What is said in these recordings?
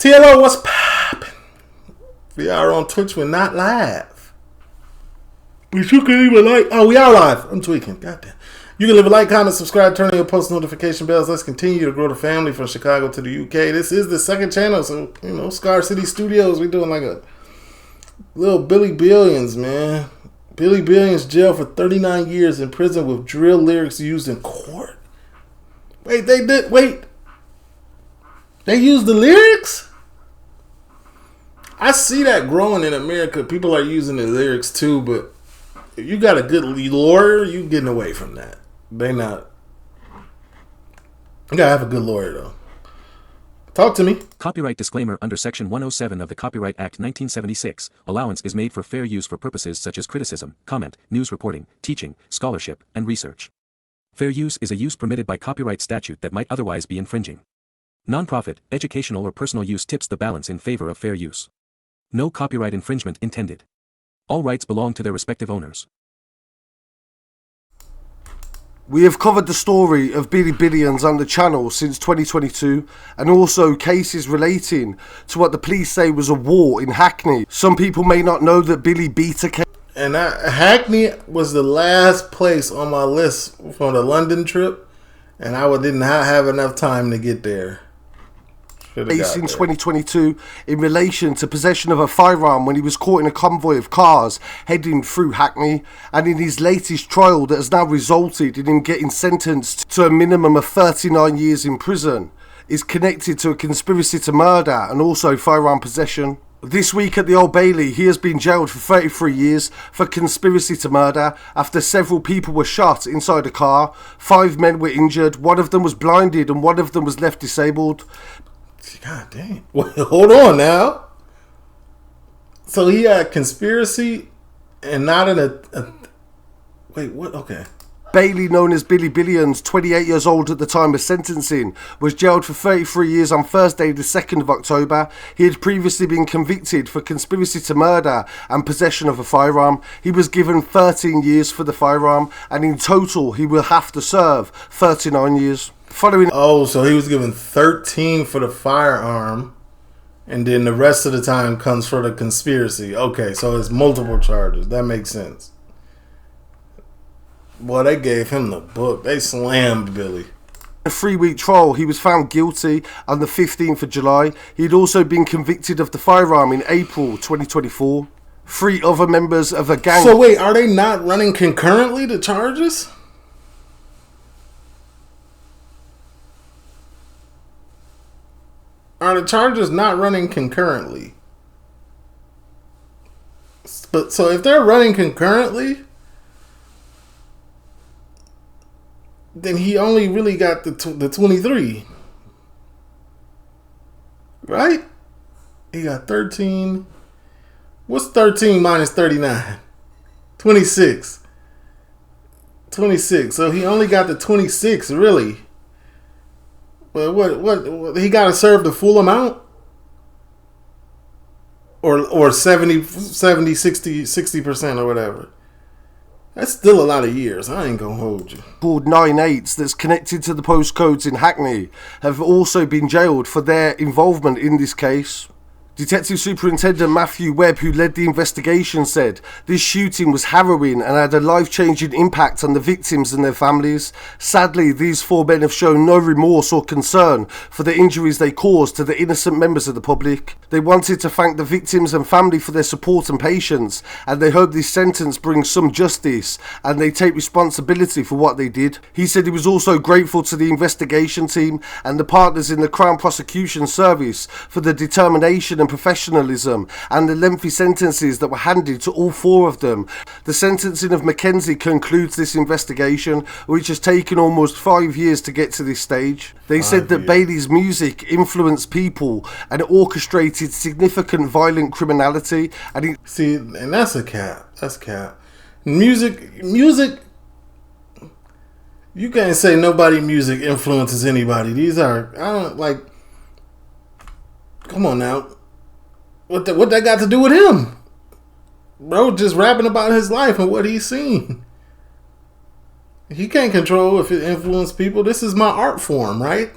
TLO, what's poppin'? We are on Twitch, we're not live. But you can even like... Oh, we are live. I'm tweaking. Goddamn. You can leave a like, comment, subscribe, turn on your post notification bells. Let's continue to grow the family from Chicago to the UK. This is the second channel, so, you know, Scar City Studios. We're doing like a little Billy Billions, man. Billy Billions jailed for 39 years in prison with drill lyrics used in court. Wait, they did... Wait. They used the lyrics? I see that growing in America. People are using the lyrics too, but if you got a good lawyer, you getting away from that. They not. You gotta have a good lawyer though. Talk to me. Copyright disclaimer. Under Section 107 of the Copyright Act 1976, allowance is made for fair use for purposes such as criticism, comment, news reporting, teaching, scholarship, and research. Fair use is a use permitted by copyright statute that might otherwise be infringing. Non-profit, educational or personal use tips the balance in favor of fair use. No copyright infringement intended. All rights belong to their respective owners. We have covered the story of Billy Billions on the channel since 2022 and also cases relating to what the police say was a war in Hackney. Some people may not know that Billy beat a case. And Hackney was the last place on my list for the London trip, and I did not have enough time to get there. Case in 2022 in relation to possession of a firearm when he was caught in a convoy of cars heading through Hackney, and in his latest trial that has now resulted in him getting sentenced to a minimum of 39 years in prison, is connected to a conspiracy to murder and also firearm possession. This week at the Old Bailey, he has been jailed for 33 years for conspiracy to murder after several people were shot inside a car. 5 men were injured, one of them was blinded and one of them was left disabled. God dang. Well, hold on now. So he had conspiracy and not in a wait, what? Okay. Bailey, known as Billy Billions, 28 years old at the time of sentencing, was jailed for 33 years on Thursday the 2nd of October. He had previously been convicted for conspiracy to murder and possession of a firearm. He was given 13 years for the firearm, and in total he will have to serve 39 years. So he was given 13 for the firearm, and then the rest of the time comes for the conspiracy. Okay, so it's multiple charges. That makes sense. Boy, they gave him the book. They slammed Billy. A 3-week trial, he was found guilty on the 15th of July. He had also been convicted of the firearm in April 2024. 3 other members of a gang... So wait, are they not running concurrently, the charges? Are the charges not running concurrently? But so if they're running concurrently, then he only really got the 23, right? He got 13. What's 13 minus 39? 26. 26. So he only got the 26, really. But what he got to serve the full amount? Or 70, 60% or whatever. That's still a lot of years. I ain't gonna hold you. Called 9/8 that's connected to the postcodes in Hackney have also been jailed for their involvement in this case. Detective Superintendent Matthew Webb, who led the investigation, said this shooting was harrowing and had a life-changing impact on the victims and their families. Sadly, these 4 men have shown no remorse or concern for the injuries they caused to the innocent members of the public. They wanted to thank the victims and family for their support and patience, and they hope this sentence brings some justice and they take responsibility for what they did. He said he was also grateful to the investigation team and the partners in the Crown Prosecution Service for the determination and professionalism and the lengthy sentences that were handed to all 4 of them. The sentencing of McKenzie concludes this investigation, which has taken almost 5 years to get to this stage. They said that Bailey's music influenced people and orchestrated significant violent criminality. And that's a cap. That's cap. Music. You can't say nobody music influences anybody. Come on now. What that got to do with him? Bro, just rapping about his life and what he's seen. He can't control if it influences people. This is my art form, right?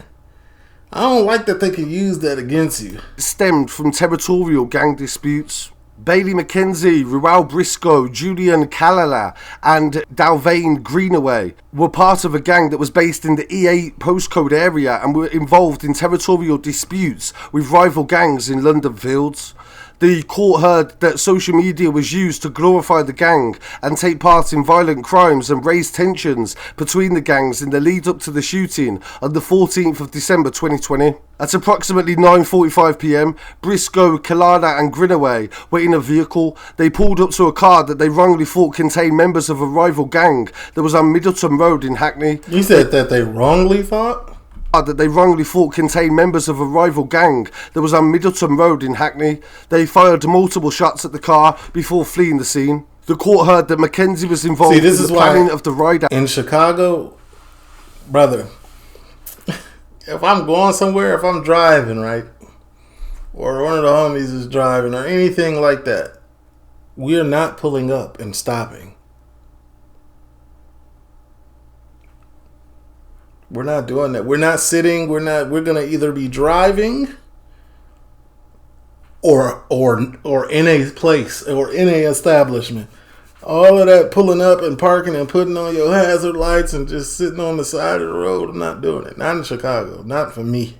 I don't like that they can use that against you. Stemmed from territorial gang disputes. Bailey McKenzie, Ruel Briscoe, Julian Kalala and Dalvane Greenaway were part of a gang that was based in the E8 postcode area and were involved in territorial disputes with rival gangs in London Fields. The court heard that social media was used to glorify the gang and take part in violent crimes and raise tensions between the gangs in the lead up to the shooting on the 14th of December 2020. At approximately 9:45 p.m, Briscoe, Kalana and Greenaway were in a vehicle. They pulled up to a car that they wrongly thought contained members of a rival gang that was on Middleton Road in Hackney. You said that they wrongly thought? That they wrongly thought contained members of a rival gang that was on Middleton Road in Hackney. They fired multiple shots at the car before fleeing the scene. The court heard that McKenzie was involved in the planning of the ride. In Chicago, brother, if I'm going somewhere, if I'm driving, right, or one of the homies is driving or anything like that, we're not pulling up and stopping. We're not doing that. We're not sitting. We're going to either be driving or in a place or in a establishment. All of that pulling up and parking and putting on your hazard lights and just sitting on the side of the road, I'm not doing it. Not in Chicago. Not for me.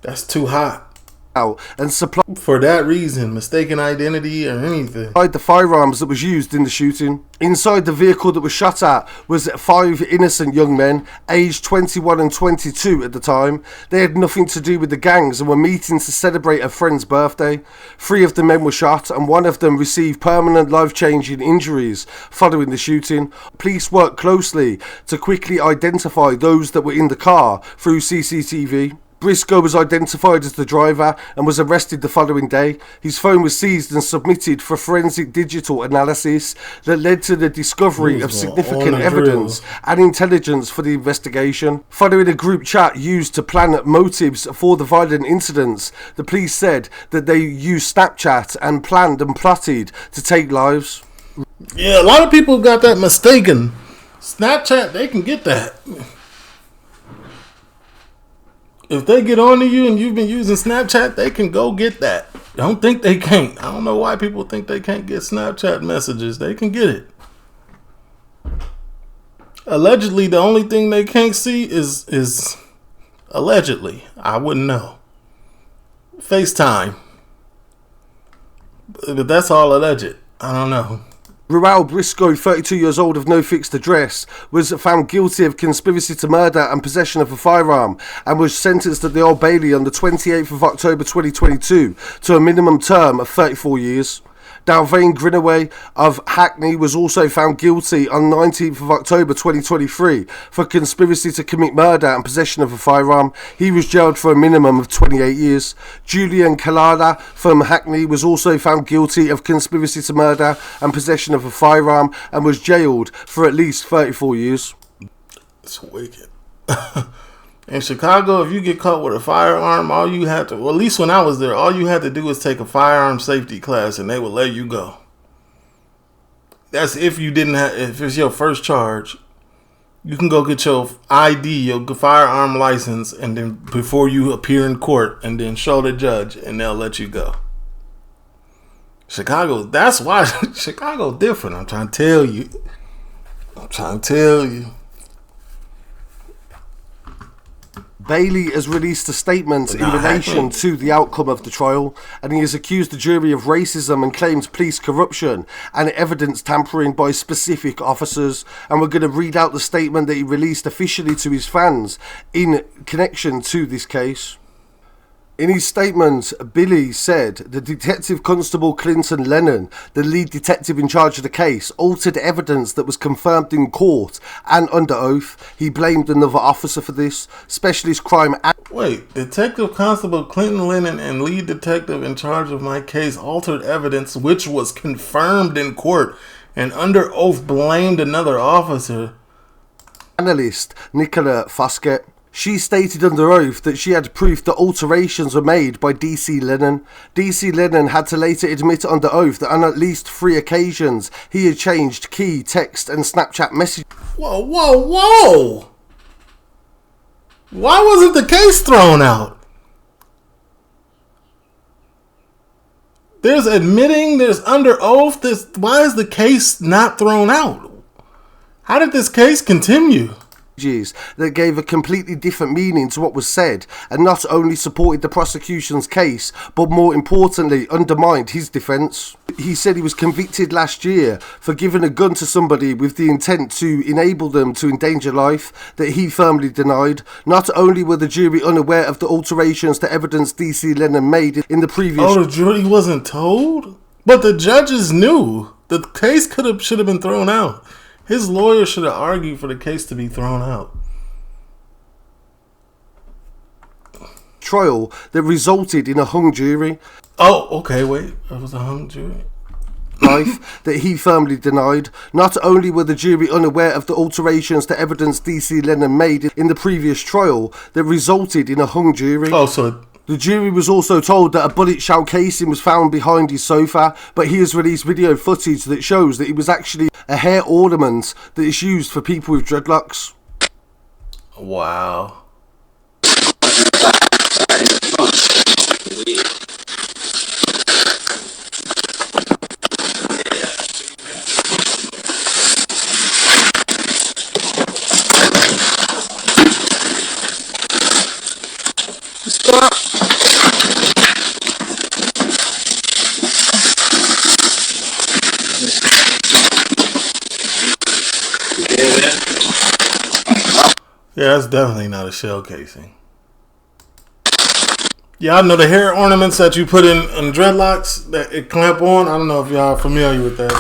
That's too hot. And supplied for that reason, mistaken identity or anything. The firearms that was used in the shooting. Inside the vehicle that was shot at was 5 innocent young men, aged 21 and 22 at the time. They had nothing to do with the gangs and were meeting to celebrate a friend's birthday. 3 of the men were shot and 1 of them received permanent life-changing injuries following the shooting. Police worked closely to quickly identify those that were in the car through CCTV. Briscoe was identified as the driver and was arrested the following day. His phone was seized and submitted for forensic digital analysis that led to the discovery of significant evidence and intelligence for the investigation. Following a group chat used to plan motives for the violent incidents, the police said that they used Snapchat and planned and plotted to take lives. Yeah, a lot of people got that mistaken. Snapchat, they can get that. If they get onto you and you've been using Snapchat, they can go get that. Don't think they can't. I don't know why people think they can't get Snapchat messages. They can get it. Allegedly, the only thing they can't see is allegedly. I wouldn't know. FaceTime. But that's all alleged. I don't know. Ruel Briscoe, 32 years old of no fixed address, was found guilty of conspiracy to murder and possession of a firearm and was sentenced at the Old Bailey on the 28th of October 2022 to a minimum term of 34 years. Dalvane Greenaway of Hackney was also found guilty on 19th of October 2023 for conspiracy to commit murder and possession of a firearm. He was jailed for a minimum of 28 years. Julian Kalala from Hackney was also found guilty of conspiracy to murder and possession of a firearm and was jailed for at least 34 years. It's wicked. In Chicago, if you get caught with a firearm, all you had to, well, at least when I was there, all you had to do was take a firearm safety class and they would let you go. That's if you didn't have, if it's your first charge, you can go get your ID, your firearm license, and then before you appear in court and then show the judge and they'll let you go. Chicago, that's why Chicago's different. I'm trying to tell you. Bailey has released a statement in relation to the outcome of the trial, and he has accused the jury of racism and claimed police corruption and evidence tampering by specific officers. And we're going to read out the statement that he released officially to his fans in connection to this case. In his statement, Billy said that Detective Constable Clinton Lennon, the lead detective in charge of the case, altered evidence that was confirmed in court and under oath. He blamed another officer for this. Specialist crime... Wait, Detective Constable Clinton Lennon and lead detective in charge of my case altered evidence which was confirmed in court and under oath blamed another officer. Analyst Nicola Foskett. She stated under oath that she had proof that alterations were made by DC Lennon. DC Lennon had to later admit under oath that on at least 3 occasions he had changed key, text and Snapchat messages. Whoa. Why wasn't the case thrown out? There's admitting, there's under oath. Why is the case not thrown out? How did this case continue? That gave a completely different meaning to what was said, and not only supported the prosecution's case, but more importantly undermined his defence. He said he was convicted last year for giving a gun to somebody with the intent to enable them to endanger life, that he firmly denied. Not only were the jury unaware of the alterations to evidence DC Lennon made in the previous... Oh, the jury wasn't told? But the judges knew. The case should have been thrown out. His lawyer should have argued for the case to be thrown out. Trial that resulted in a hung jury. Oh, okay, wait. That was a hung jury. Life that he firmly denied. Not only were the jury unaware of the alterations to evidence DC Lennon made in the previous trial that resulted in a hung jury. Oh, so... The jury was also told that a bullet shell casing was found behind his sofa, but he has released video footage that shows that it was actually a hair ornament that is used for people with dreadlocks. Wow. Yeah, that's definitely not a shell casing. Yeah, I know the hair ornaments that you put in dreadlocks that it clamp on. I don't know if y'all are familiar with that.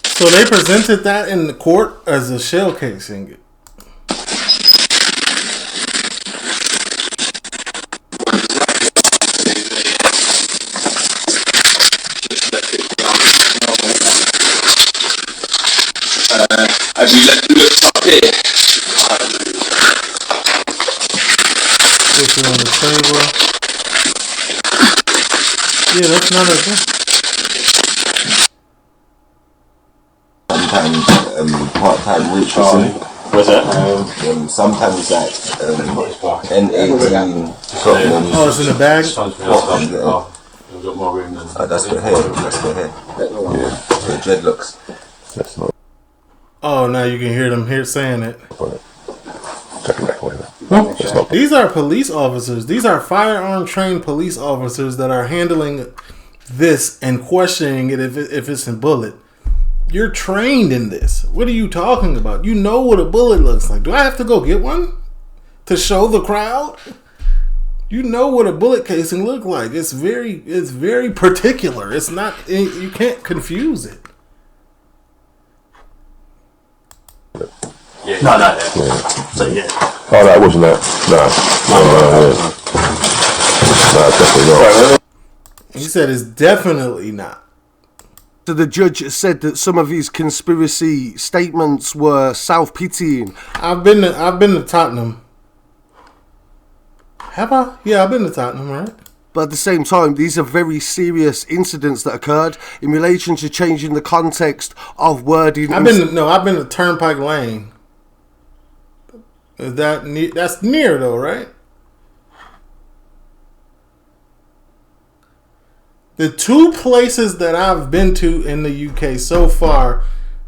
So they presented that in the court as a shell casing. Have you looked up here? Put it on the table. Yeah, that's not a thing. Sometimes part-time waitressing. What's that? Sometimes like N18 Tottenham. Oh, it's in the bag? That's for hair. That's for hair. Yeah. For dreadlocks. That's not. Oh, now you can hear them here saying it. Check it back away. These are police officers. These are firearm trained police officers that are handling this and questioning it if it's a bullet. You're trained in this. What are you talking about? You know what a bullet looks like. Do I have to go get one to show the crowd? You know what a bullet casing looks like. It's very particular. It's not. You can't confuse it. Yeah. No. Yeah. So yeah. Oh, that wasn't that. No, definitely not. He said it's definitely not. So the judge said that some of his conspiracy statements were self-pitying. I've been to Tottenham. Have I? Yeah, I've been to Tottenham, right? But at the same time, these are very serious incidents that occurred in relation to changing the context of wording. I've been to Turnpike Lane. Is that near? That's near though, right? The two places that I've been to in the UK so far,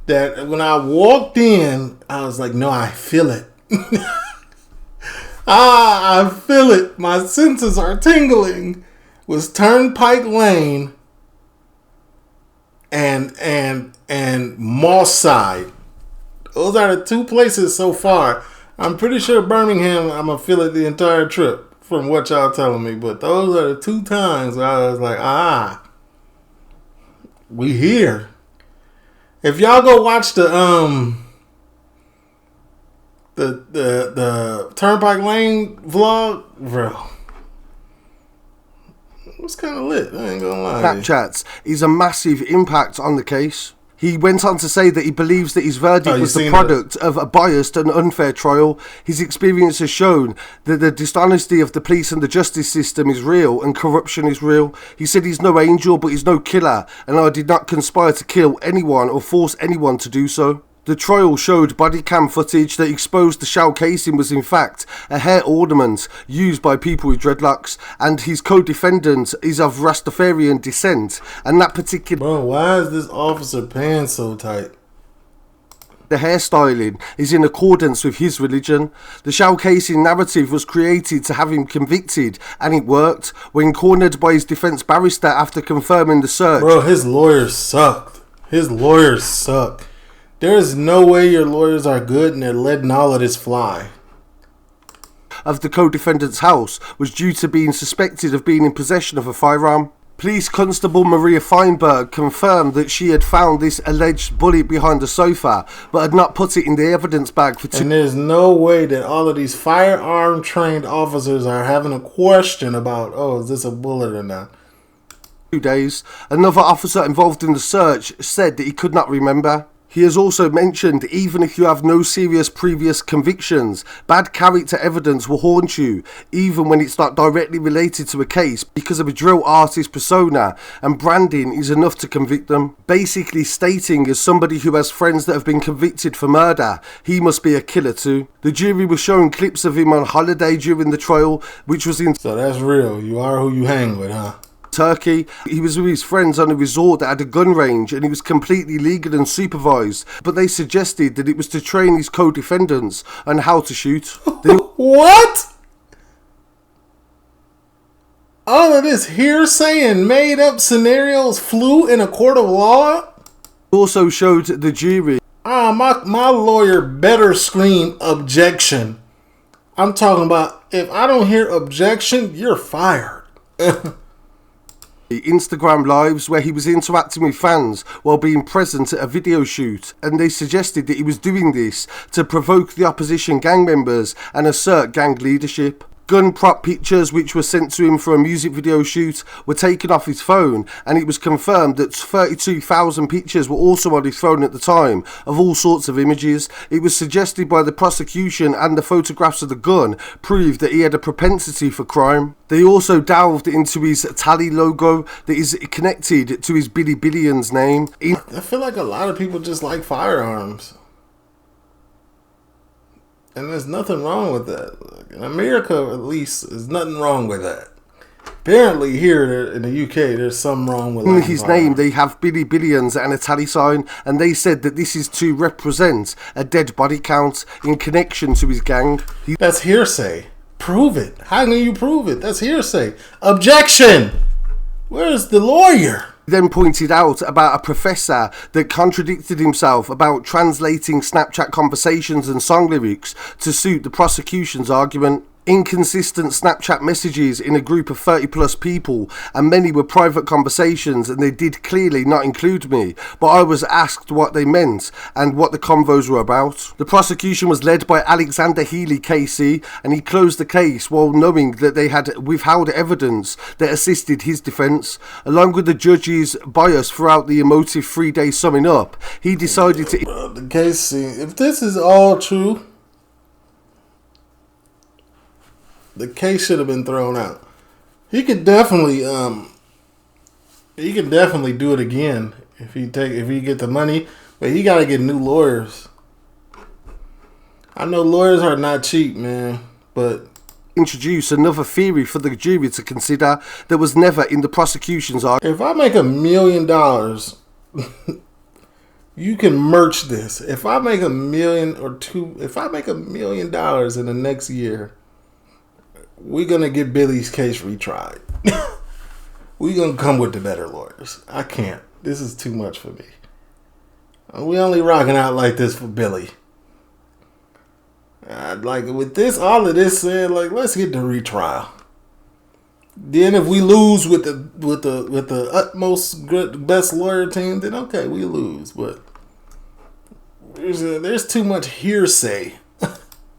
that when I walked in, I was like, no, I feel it. I feel it. My senses are tingling. Was Turnpike Lane and Moss Side. Those are the two places so far. I'm pretty sure Birmingham, I'm going to feel it the entire trip from what y'all telling me. But those are the two times where I was like, we here. If y'all go watch the Turnpike Lane vlog, bro, it was kind of lit. I ain't gonna lie. Snapchats is a massive impact on the case. He went on to say that he believes that his verdict was the product of a biased and unfair trial. His experience has shown that the dishonesty of the police and the justice system is real and corruption is real. He said he's no angel, but he's no killer, and I did not conspire to kill anyone or force anyone to do so. The trial showed body cam footage that exposed the shell casing was in fact a hair ornament used by people with dreadlocks, and his co-defendant is of Rastafarian descent, and that particular... Bro, why is this officer pants so tight? The hairstyling is in accordance with his religion. The shell casing narrative was created to have him convicted, and it worked. When cornered by his defence barrister after confirming the search... Bro, his lawyers sucked. His lawyers suck. There is no way your lawyers are good and they're letting all of this fly. ...of the co-defendant's house was due to being suspected of being in possession of a firearm. Police Constable Maria Feinberg confirmed that she had found this alleged bullet behind the sofa, but had not put it in the evidence bag for 2 And there's no way that all of these firearm trained officers are having a question about, oh, is this a bullet or not? days. Another officer involved in the search said that he could not remember. He has also mentioned even if you have no serious previous convictions, bad character evidence will haunt you, even when it's not directly related to a case, because of a drill artist persona, and branding is enough to convict them. Basically stating, as somebody who has friends that have been convicted for murder, he must be a killer too. The jury was showing clips of him on holiday during the trial, which was in... So that's real. You are who you hang with, huh? Turkey. He was with his friends on a resort that had a gun range, and he was completely legal and supervised, but they suggested that it was to train his co-defendants on how to shoot. What? All of this hearsay and made up scenarios flew in a court of law? Also showed the jury. My lawyer better scream objection. I'm talking about, if I don't hear objection, you're fired. Instagram lives where he was interacting with fans while being present at a video shoot, and they suggested that he was doing this to provoke the opposition gang members and assert gang leadership. Gun prop pictures which were sent to him for a music video shoot were taken off his phone, and it was confirmed that 32,000 pictures were also on his phone at the time of all sorts of images. It was suggested by the prosecution, and the photographs of the gun proved that he had a propensity for crime. They also delved into his Tally logo that is connected to his Billy Billions name. I feel like a lot of people just like firearms. And there's nothing wrong with that. In America, at least, there's nothing wrong with that. Apparently here in the UK, there's something wrong with in his name, they have Billy Billions and a tally sign, and they said that this is to represent a dead body count in connection to his gang. That's hearsay. Prove it. How can you prove it? That's hearsay. Objection! Where's the lawyer? Then pointed out about a professor that contradicted himself about translating Snapchat conversations and song lyrics to suit the prosecution's argument. Inconsistent Snapchat messages in a group of 30 plus people, and many were private conversations, and they did clearly not include me, but I was asked what they meant and what the convos were about. The prosecution was led by Alexander Healy KC, and he closed the case while knowing that they had withheld evidence that assisted his defence. Along with the judge's bias throughout the emotive 3-day summing up, he decided to... The case, if this is all true, the case should have been thrown out. He could definitely do it again if he get the money, but he gotta get new lawyers. I know lawyers are not cheap, man, but introduce another theory for the jury to consider that was never in the prosecution's argument. If I make $1 million, you can merch this. If I make $1 million or two, if I make $1 million in the next year, we're going to get Billy's case retried. We're going to come with the better lawyers. I can't. This is too much for me. We only rocking out like this for Billy. Like with this, all of this said, like, let's get the retrial. Then if we lose with the utmost good, best lawyer team, then okay, we lose. But there's too much hearsay.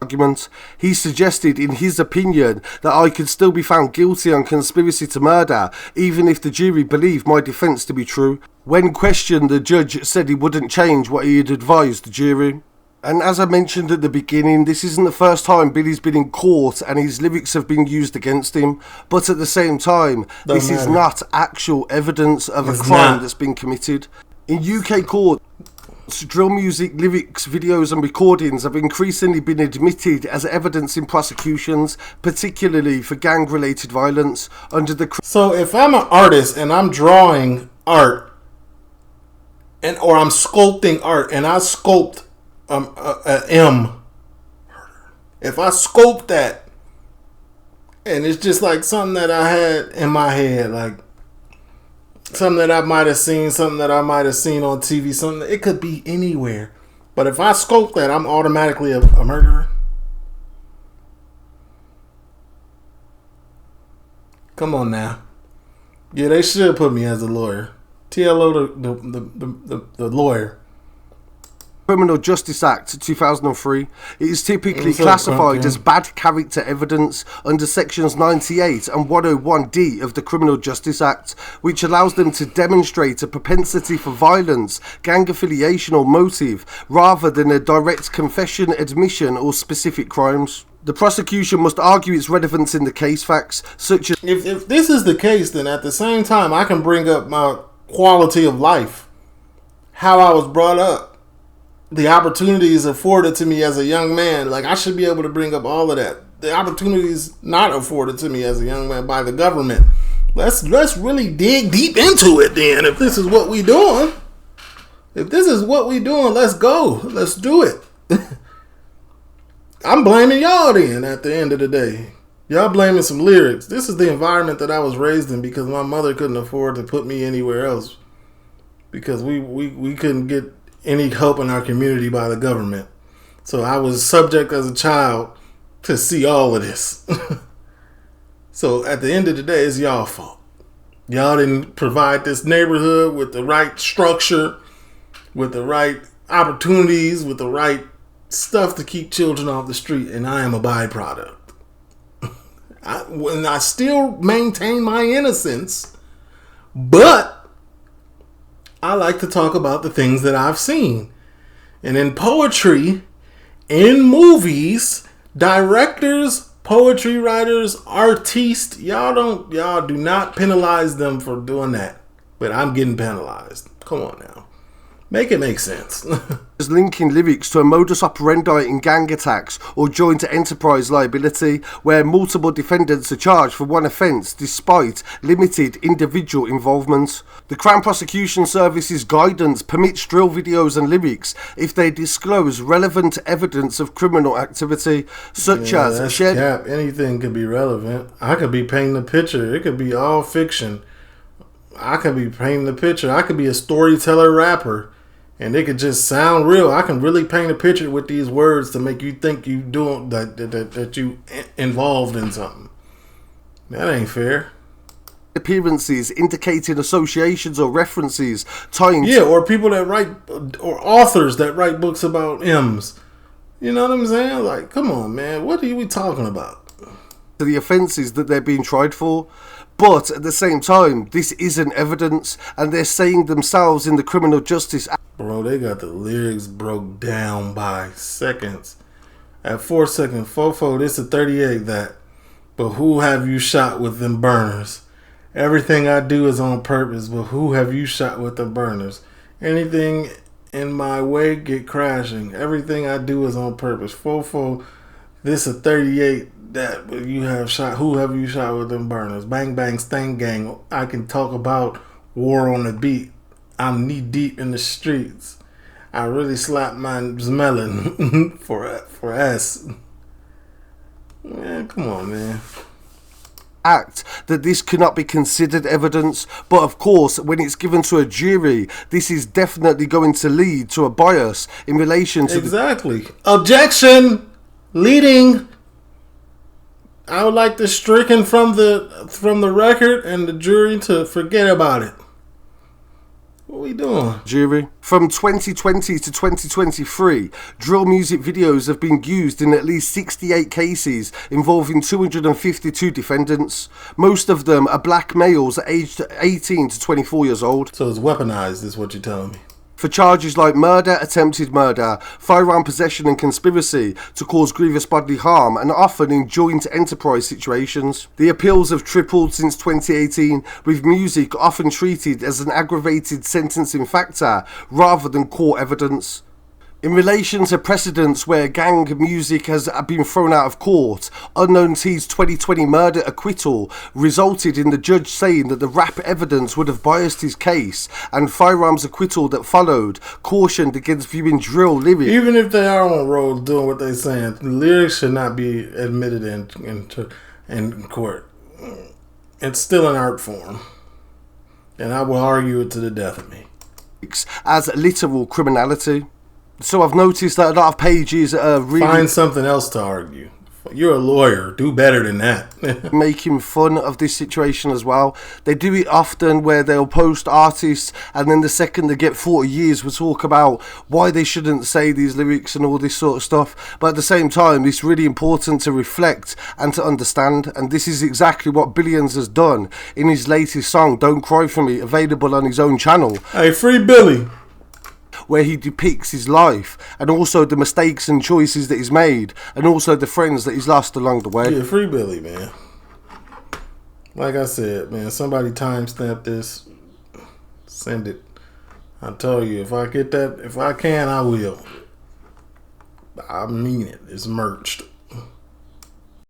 Argument. He suggested in his opinion that I could still be found guilty on conspiracy to murder even if the jury believed my defence to be true. When questioned, the judge said he wouldn't change what he had advised the jury. And as I mentioned at the beginning, this isn't the first time Billy's been in court and his lyrics have been used against him, but at the same time, this is not actual evidence of a crime that's been committed. In UK court, Drill music, lyrics, videos and recordings have increasingly been admitted as evidence in prosecutions, particularly for gang-related violence, under the... So if I'm an artist and I'm drawing art, or I'm sculpting art, and I sculpt a M, if I sculpt that, and it's just like something that I had in my head, like something that I might have seen, something that I might have seen on TV, something, it could be anywhere. But if I sculpt that, I'm automatically a murderer. Come on now. Yeah, they should put me as a lawyer. TLO the lawyer. Criminal Justice Act 2003. It is typically classified as bad character evidence under sections 98 and 101D of the Criminal Justice Act, which allows them to demonstrate a propensity for violence, gang affiliation or motive, rather than a direct confession, admission or specific crimes. The prosecution must argue its relevance in the case facts, such as... If this is the case, then at the same time I can bring up my quality of life, how I was brought up, the opportunities afforded to me as a young man. Like, I should be able to bring up all of that. The opportunities not afforded to me as a young man by the government. Let's really dig deep into it then. If this is what we doing. If this is what we doing, let's go. Let's do it. I'm blaming y'all then at the end of the day. Y'all blaming some lyrics. This is the environment that I was raised in because my mother couldn't afford to put me anywhere else. Because we couldn't get any help in our community by the government. So I was subject as a child to see all of this. So at the end of the day, it's y'all fault. Y'all didn't provide this neighborhood with the right structure, with the right opportunities, with the right stuff to keep children off the street, and I am a byproduct. I still maintain my innocence, but I like to talk about the things that I've seen. And in poetry, in movies, directors, poetry writers, artists, y'all do not penalize them for doing that. But I'm getting penalized. Come on now. Make it make sense. Linking lyrics to a modus operandi in gang attacks or joint enterprise liability where multiple defendants are charged for one offence despite limited individual involvement. The Crown Prosecution Service's guidance permits drill videos and lyrics if they disclose relevant evidence of criminal activity, such as shared... Cap. Anything could be relevant. I could be painting a picture. It could be all fiction. I could be painting a picture. I could be a storyteller rapper. And it could just sound real. I can really paint a picture with these words to make you think you doing that you involved in something. That ain't fair. Appearances indicating associations or references tying or people that write, or authors that write books about M's. You know what I'm saying? Like, come on, man. What are we talking about? To the offences that they're being tried for. But at the same time, this isn't evidence, and they're saying themselves in the Criminal Justice Act. Bro, they got the lyrics broke down by seconds. At 4 seconds, fofo, this a 38 that. But who have you shot with them burners? Everything I do is on purpose, but who have you shot with the burners? Anything in my way get crashing. Everything I do is on purpose. Fofo, this a 38 that you have shot. Who have you shot with them burners? Bang bang stain gang. I can talk about war on the beat. I'm knee deep in the streets. I really slapped my melon for us. Man, come on, man. Act that this cannot be considered evidence, but of course when it's given to a jury, this is definitely going to lead to a bias in relation to Objection. Leading. I would like this stricken from the record and the jury to forget about it. What are we doing? Jury. From 2020 to 2023, drill music videos have been used in at least 68 cases involving 252 defendants. Most of them are black males aged 18 to 24 years old. So it's weaponized, is what you're telling me. for charges like murder, attempted murder, firearm possession and conspiracy to cause grievous bodily harm, and often in joint enterprise situations. The appeals have tripled since 2018, with music often treated as an aggravated sentencing factor rather than court evidence. In relation to precedents where gang music has been thrown out of court, Unknown T's 2020 murder acquittal resulted in the judge saying that the rap evidence would have biased his case, and Firearm's acquittal that followed cautioned against viewing drill lyrics. Even if they are on a roll doing what they're saying, the lyrics should not be admitted in court. It's still an art form, and I will argue it to the death of me. As literal criminality. So I've noticed that a lot of pages are really... Find something else to argue. You're a lawyer. Do better than that. making fun of this situation as well. They do it often where they'll post artists and then the second they get 40 years we'll talk about why they shouldn't say these lyrics and all this sort of stuff. But at the same time, it's really important to reflect and to understand, and this is exactly what Billions has done in his latest song, Don't Cry For Me, available on his own channel. Hey, free Billy! Where he depicts his life and also the mistakes and choices that he's made and also the friends that he's lost along the way. Yeah, free Billy, man. Like I said, man, somebody timestamp this. Send it. I tell you, if I get that, if I can, I will. I mean it. It's merged.